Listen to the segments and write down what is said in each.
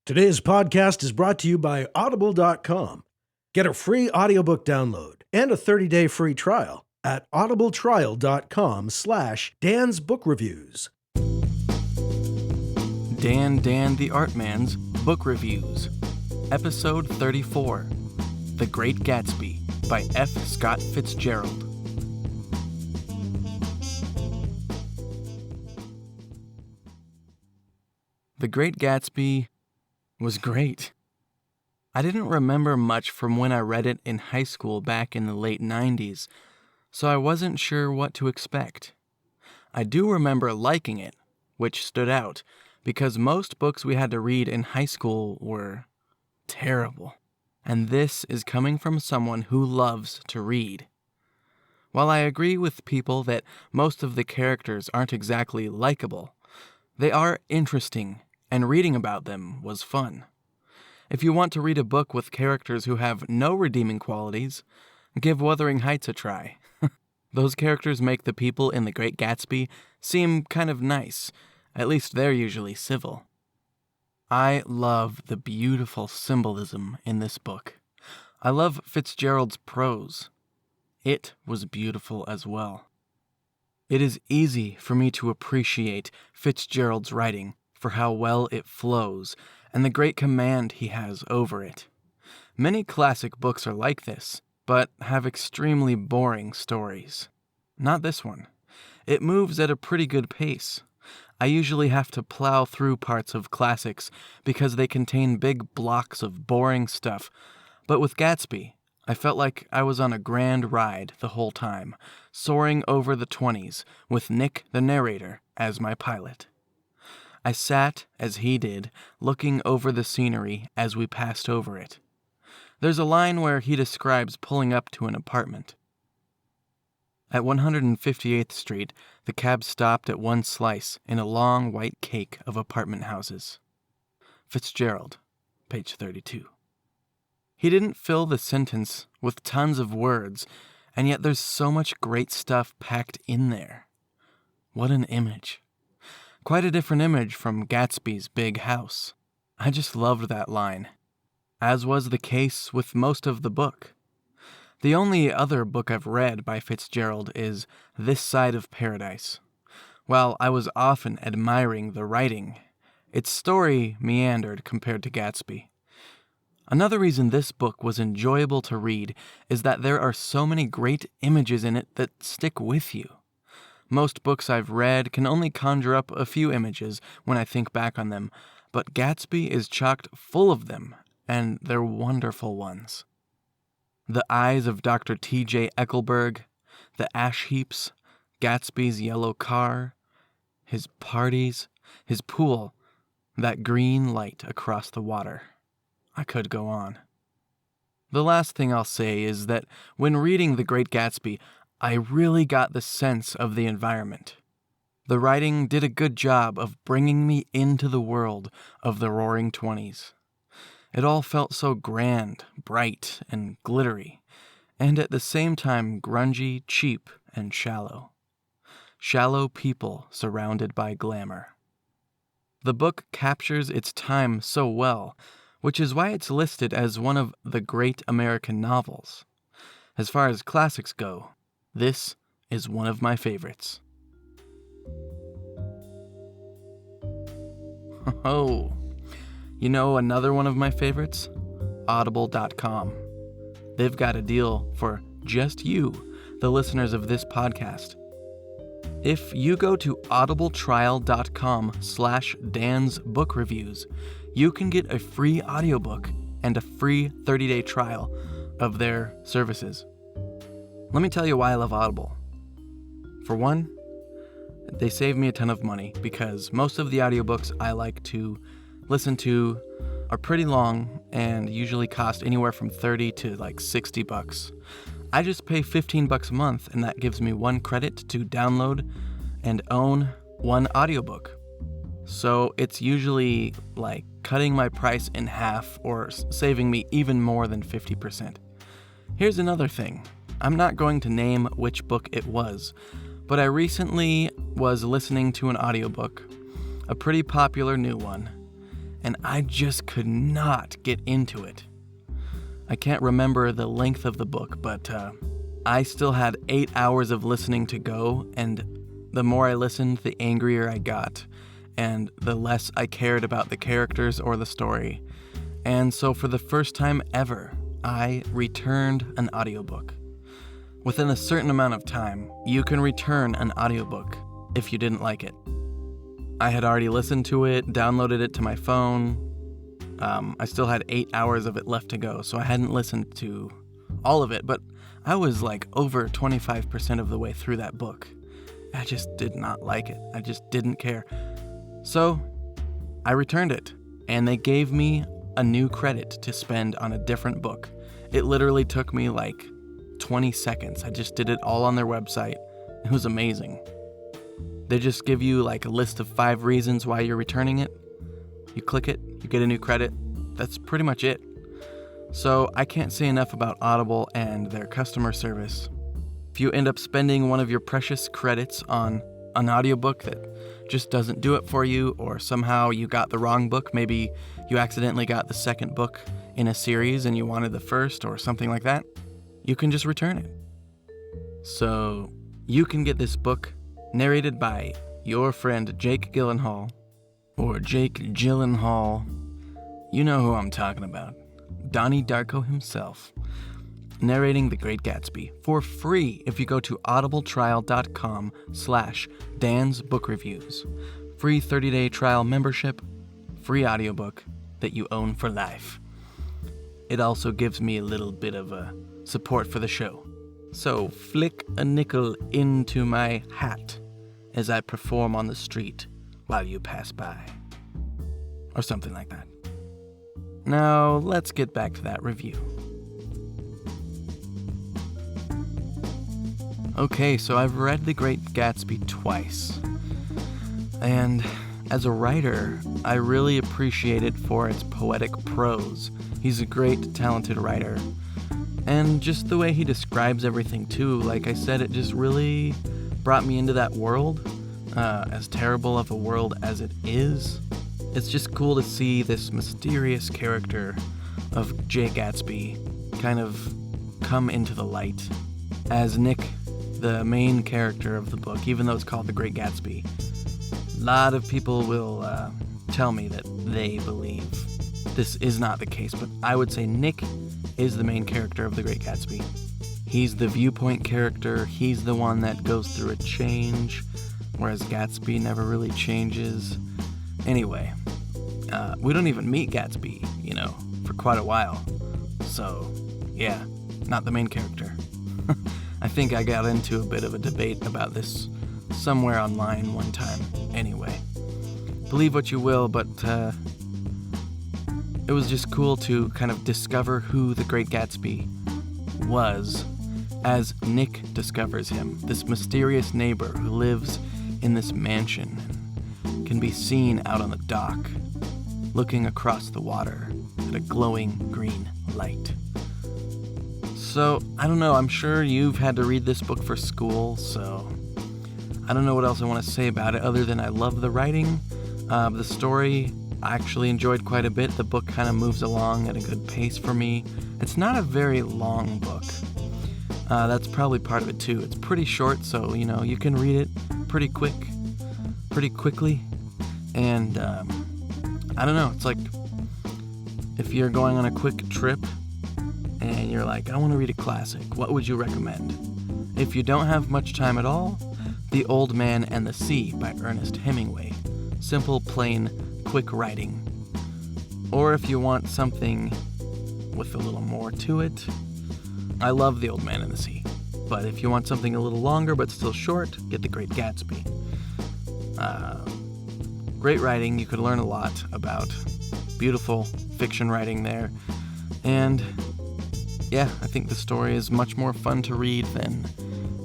Today's podcast is brought to you by Audible.com. Get a free audiobook download and a 30-day free trial at audibletrial.com/Dan's Book Reviews. Dan the Art Man's Book Reviews. Episode 34, The Great Gatsby by F. Scott Fitzgerald. The Great Gatsby was great. I didn't remember much from when I read it in high school back in the late 90s, so I wasn't sure what to expect. I do remember liking it, which stood out, because most books we had to read in high school were terrible. And this is coming from someone who loves to read. While I agree with people that most of the characters aren't exactly likable, they are interesting, and reading about them was fun. If you want to read a book with characters who have no redeeming qualities, give Wuthering Heights a try. Those characters make the people in The Great Gatsby seem kind of nice. At least they're usually civil. I love the beautiful symbolism in this book. I love Fitzgerald's prose. It was beautiful as well. It is easy for me to appreciate Fitzgerald's writing for how well it flows and the great command he has over it. Many classic books are like this, but have extremely boring stories. Not this one. It moves at a pretty good pace. I usually have to plow through parts of classics because they contain big blocks of boring stuff, but with Gatsby, I felt like I was on a grand ride the whole time, soaring over the 20s with Nick the narrator as my pilot. I sat, as he did, looking over the scenery as we passed over it. There's a line where he describes pulling up to an apartment. At 158th Street, the cab stopped at one slice in a long white cake of apartment houses. Fitzgerald, page 32. He didn't fill the sentence with tons of words, and yet there's so much great stuff packed in there. What an image. Quite a different image from Gatsby's big house. I just loved that line, as was the case with most of the book. The only other book I've read by Fitzgerald is This Side of Paradise. While I was often admiring the writing, its story meandered compared to Gatsby. Another reason this book was enjoyable to read is that there are so many great images in it that stick with you. Most books I've read can only conjure up a few images when I think back on them, but Gatsby is chocked full of them, and they're wonderful ones. The eyes of Dr. T.J. Eckelberg, the ash heaps, Gatsby's yellow car, his parties, his pool, that green light across the water. I could go on. The last thing I'll say is that when reading The Great Gatsby, I really got the sense of the environment. The writing did a good job of bringing me into the world of the Roaring Twenties. It all felt so grand, bright, and glittery, and at the same time grungy, cheap, and shallow. Shallow people surrounded by glamour. The book captures its time so well, which is why it's listed as one of the great American novels. As far as classics go, this is one of my favorites. Oh, you know another one of my favorites? Audible.com. They've got a deal for just you, the listeners of this podcast. If you go to audibletrial.com/Dan's Book Reviews, you can get a free audiobook and a free 30-day trial of their services. Let me tell you why I love Audible. For one, they save me a ton of money because most of the audiobooks I like to listen to are pretty long and usually cost anywhere from $30 to $60. I just pay $15 a month, and that gives me 1 credit to download and own 1 audiobook. So it's usually like cutting my price in half or saving me even more than 50%. Here's another thing. I'm not going to name which book it was, but I recently was listening to an audiobook, a pretty popular new one, and I just could not get into it. I can't remember the length of the book, but I still had 8 hours of listening to go, and the more I listened, the angrier I got, and the less I cared about the characters or the story. And so for the first time ever, I returned an audiobook. Within a certain amount of time, you can return an audiobook if you didn't like it. I had already listened to it, downloaded it to my phone. I still had 8 hours of it left to go, so I hadn't listened to all of it, but I was like over 25% of the way through that book. I just did not like it. I just didn't care. So I returned it, and they gave me a new credit to spend on a different book. It literally took me like 20 seconds. I just did it all on their website. It was amazing. They just give you like a list of 5 reasons why you're returning it. You click it, you get a new credit. That's pretty much it. So I can't say enough about Audible and their customer service. If you end up spending one of your precious credits on an audiobook that just doesn't do it for you, or somehow you got the wrong book, maybe you accidentally got the second book in a series and you wanted the first or something like that, you can just return it. So you can get this book narrated by your friend Jake Gyllenhaal, or Jake Gyllenhaal. You know who I'm talking about. Donnie Darko himself, narrating The Great Gatsby for free if you go to audibletrial.com/Dan's Book Reviews. Free 30-day trial membership, free audiobook that you own for life. It also gives me a little bit of support for the show. So flick a nickel into my hat as I perform on the street while you pass by. Or something like that. Now, let's get back to that review. Okay, so I've read The Great Gatsby twice. And as a writer, I really appreciate it for its poetic prose. He's a great, talented writer. And just the way he describes everything, too. Like I said, it just really brought me into that world. As terrible of a world as it is, it's just cool to see this mysterious character of Jay Gatsby kind of come into the light. As Nick, the main character of the book, even though it's called The Great Gatsby, a lot of people will tell me that they believe this is not the case, but I would say Nick is the main character of The Great Gatsby. He's the viewpoint character, he's the one that goes through a change, whereas Gatsby never really changes. Anyway, we don't even meet Gatsby, for quite a while. So, yeah, not the main character. I think I got into a bit of a debate about this somewhere online one time. Anyway, believe what you will, but it was just cool to kind of discover who the Great Gatsby was as Nick discovers him, this mysterious neighbor who lives in this mansion and can be seen out on the dock, looking across the water at a glowing green light. So, I don't know, I'm sure you've had to read this book for school, so I don't know what else I want to say about it other than I love the writing. The story I actually enjoyed quite a bit. The book kind of moves along at a good pace for me. It's not a very long book. That's probably part of it too. It's pretty short, so you can read it pretty quickly. And I don't know, it's like if you're going on a quick trip and you're like, I want to read a classic, what would you recommend? If you don't have much time at all, The Old Man and the Sea by Ernest Hemingway. Simple, plain, quick writing. Or if you want something with a little more to it, I love The Old Man and the Sea. But if you want something a little longer but still short, get The Great Gatsby. Great writing, you could learn a lot about beautiful fiction writing there. And yeah, I think the story is much more fun to read than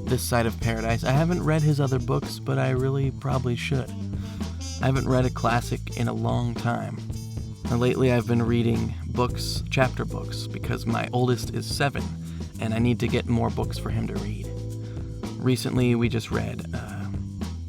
This Side of Paradise. I haven't read his other books, but I really probably should. I haven't read a classic in a long time. And lately I've been reading books, chapter books, because my oldest is 7, and I need to get more books for him to read. Recently we just read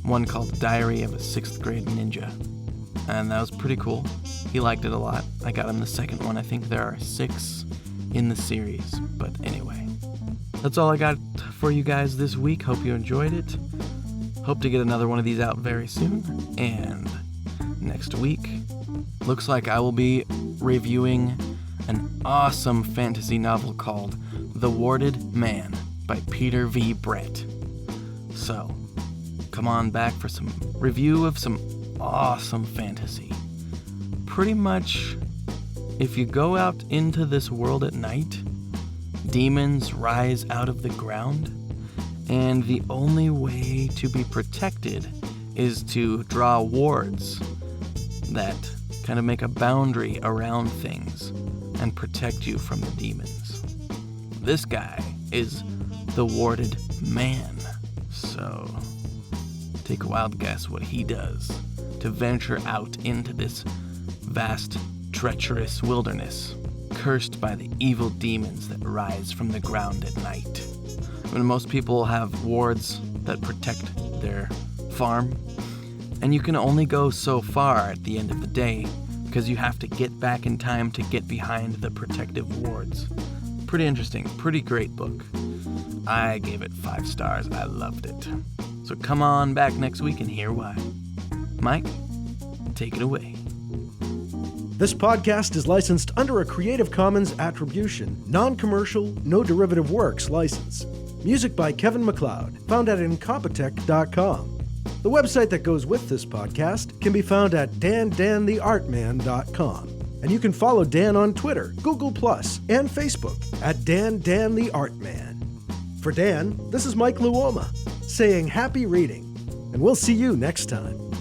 one called Diary of a 6th Grade Ninja, and that was pretty cool. He liked it a lot. I got him the second one. I think there are 6 in the series. But anyway, that's all I got for you guys this week. Hope you enjoyed it. Hope to get another one of these out very soon. And next week, looks like I will be reviewing an awesome fantasy novel called The Warded Man by Peter V. Brett. So, come on back for some review of some awesome fantasy. Pretty much, if you go out into this world at night, demons rise out of the ground, and the only way to be protected is to draw wards that kind of make a boundary around things and protect you from the demons. This guy is the Warded Man, so take a wild guess what he does to venture out into this vast, treacherous wilderness, cursed by the evil demons that rise from the ground at night. When most people have wards that protect their farm, and you can only go so far at the end of the day because you have to get back in time to get behind the protective wards. Pretty interesting, pretty great book. I gave it 5 stars. I loved it. So come on back next week and hear why. Mike, take it away. This podcast is licensed under a Creative Commons Attribution, non-commercial, no derivative works license. Music by Kevin MacLeod, found at incompetech.com. The website that goes with this podcast can be found at dantheartman.com. And you can follow Dan on Twitter, Google+, and Facebook at dantheartman. For Dan, this is Mike Luoma, saying happy reading, and we'll see you next time.